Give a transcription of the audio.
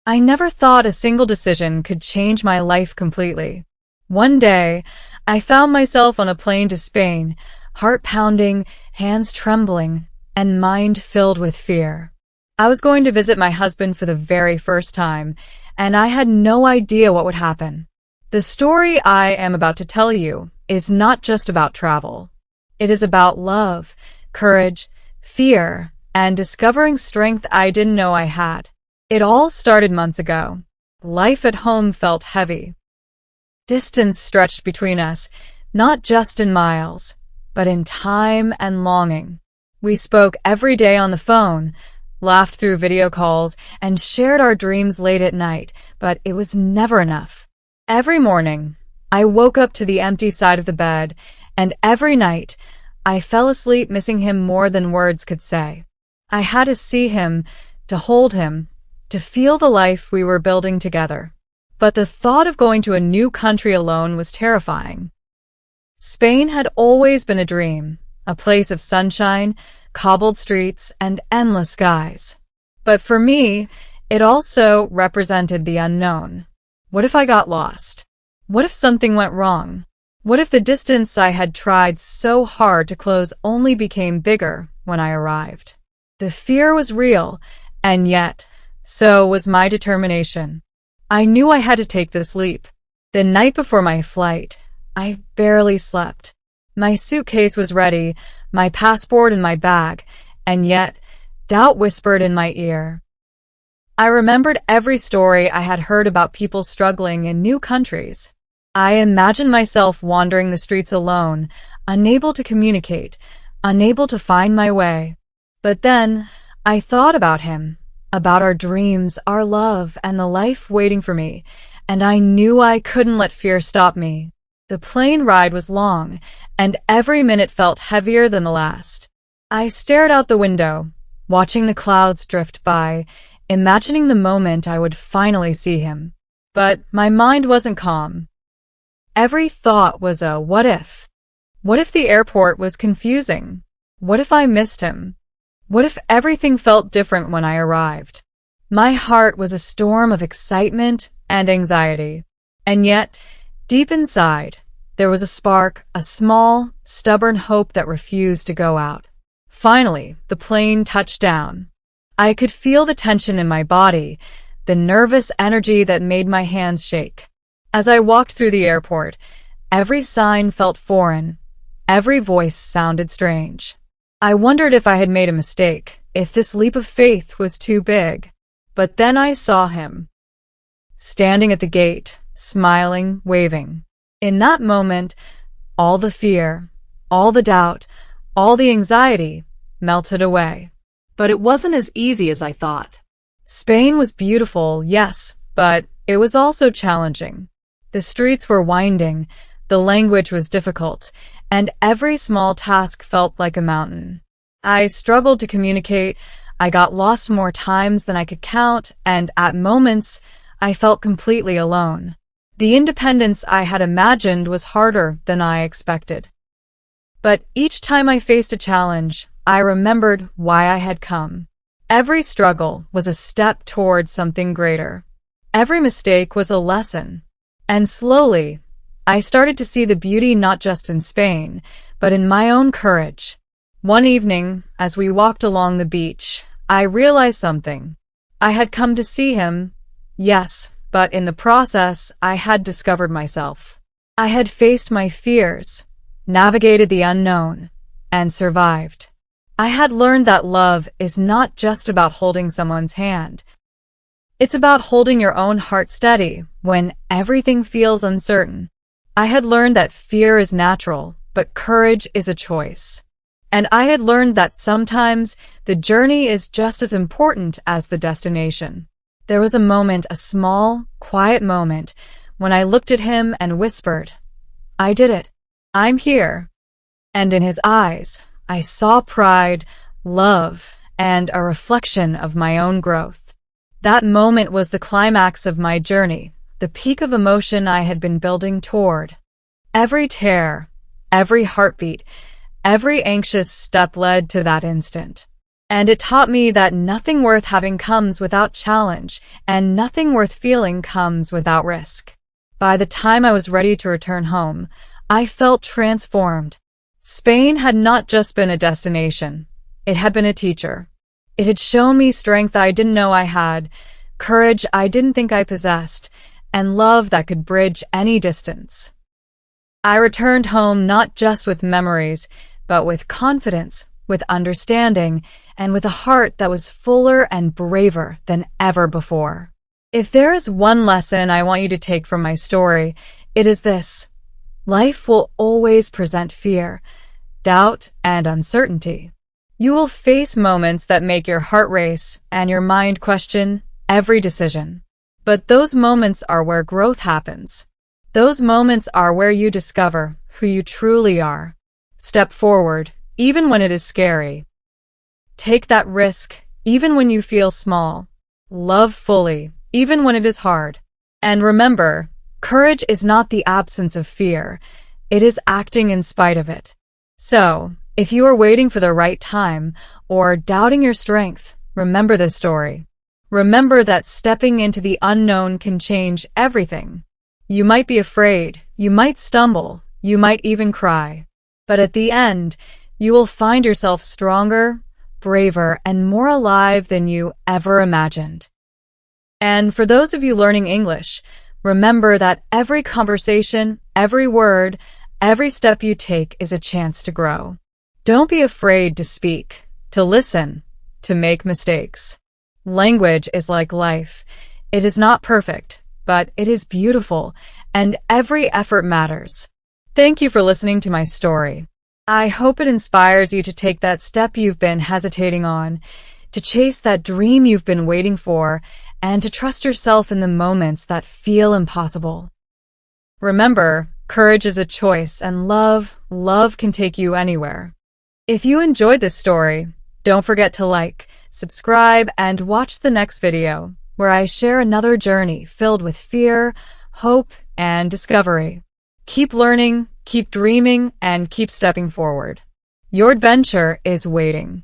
I never thought a single decision could change my life completely. One day, I found myself on a plane to Spain, heart pounding, hands trembling, and mind filled with fear. I was going to visit my husband for the very first time, and I had no idea what would happen. The story I am about to tell you is not just about travel. It is about love, courage, fear, and discovering strength I didn't know I had. It all started months ago. Life at home felt heavy. Distance stretched between us, not just in miles, but in time and longing. We spoke every day on the phone, laughed through video calls, and shared our dreams late at night, but it was never enough. Every morning, I woke up to the empty side of the bed, and every night, I fell asleep missing him more than words could say. I had to see him, to hold him, to feel the life we were building together. But the thought of going to a new country alone was terrifying. Spain had always been a dream, a place of sunshine, cobbled streets, and endless skies. But for me, it also represented the unknown. What if I got lost? What if something went wrong? What if the distance I had tried so hard to close only became bigger when I arrived? The fear was real, and yet, so was my determination. I knew I had to take this leap. The night before my flight, I barely slept. My suitcase was ready, my passport in my bag, and yet, doubt whispered in my ear. I remembered every story I had heard about people struggling in new countries. I imagined myself wandering the streets alone, unable to communicate, unable to find my way. But then, I thought about him, about our dreams, our love, and the life waiting for me, and I knew I couldn't let fear stop me. The plane ride was long, and every minute felt heavier than the last. I stared out the window, watching the clouds drift by, imagining the moment I would finally see him. But my mind wasn't calm. Every thought was a what if. What if the airport was confusing? What if I missed him? What if everything felt different when I arrived? My heart was a storm of excitement and anxiety. And yet, deep inside, there was a spark, a small, stubborn hope that refused to go out. Finally, the plane touched down. I could feel the tension in my body, the nervous energy that made my hands shake. As I walked through the airport, every sign felt foreign. Every voice sounded strange. I wondered if I had made a mistake, if this leap of faith was too big. But then I saw him, standing at the gate, smiling, waving. In that moment, all the fear, all the doubt, all the anxiety melted away. But it wasn't as easy as I thought. Spain was beautiful, yes, but it was also challenging. The streets were winding, the language was difficult, and every small task felt like a mountain. I struggled to communicate, I got lost more times than I could count, and at moments, I felt completely alone. The independence I had imagined was harder than I expected. But each time I faced a challenge, I remembered why I had come. Every struggle was a step towards something greater. Every mistake was a lesson. And slowly, I started to see the beauty not just in Spain, but in my own courage. One evening, as we walked along the beach, I realized something. I had come to see him, yes, but in the process, I had discovered myself. I had faced my fears, navigated the unknown, and survived. I had learned that love is not just about holding someone's hand. It's about holding your own heart steady when everything feels uncertain. I had learned that fear is natural, but courage is a choice. And I had learned that sometimes the journey is just as important as the destination. There was a moment, a small, quiet moment, when I looked at him and whispered, "I did it. I'm here." And in his eyes, I saw pride, love, and a reflection of my own growth. That moment was the climax of my journey, the peak of emotion I had been building toward. Every tear, every heartbeat, every anxious step led to that instant. And it taught me that nothing worth having comes without challenge, and nothing worth feeling comes without risk. By the time I was ready to return home, I felt transformed. Spain had not just been a destination. It had been a teacher. It had shown me strength I didn't know I had, courage I didn't think I possessed, and love that could bridge any distance. I returned home not just with memories, but with confidence, with understanding, and with a heart that was fuller and braver than ever before. If there is one lesson I want you to take from my story, it is this: life will always present fear, doubt, and uncertainty. You will face moments that make your heart race and your mind question every decision. But those moments are where growth happens. Those moments are where you discover who you truly are. Step forward, even when it is scary. Take that risk, even when you feel small. Love fully, even when it is hard. And remember, courage is not the absence of fear. It is acting in spite of it. So, if you are waiting for the right time or doubting your strength, remember this story. Remember that stepping into the unknown can change everything. You might be afraid, you might stumble, you might even cry. But at the end, you will find yourself stronger, braver, and more alive than you ever imagined. And for those of you learning English, remember that every conversation, every word, every step you take is a chance to grow. Don't be afraid to speak, to listen, to make mistakes. Language is like life. It is not perfect, but it is beautiful, and every effort matters. Thank you for listening to my story. I hope it inspires you to take that step you've been hesitating on, to chase that dream you've been waiting for, and to trust yourself in the moments that feel impossible. Remember, courage is a choice, and love can take you anywhere. If you enjoyed this story, don't forget to like, subscribe, and watch the next video, where I share another journey filled with fear, hope, and discovery. Keep learning, keep dreaming, and keep stepping forward. Your adventure is waiting.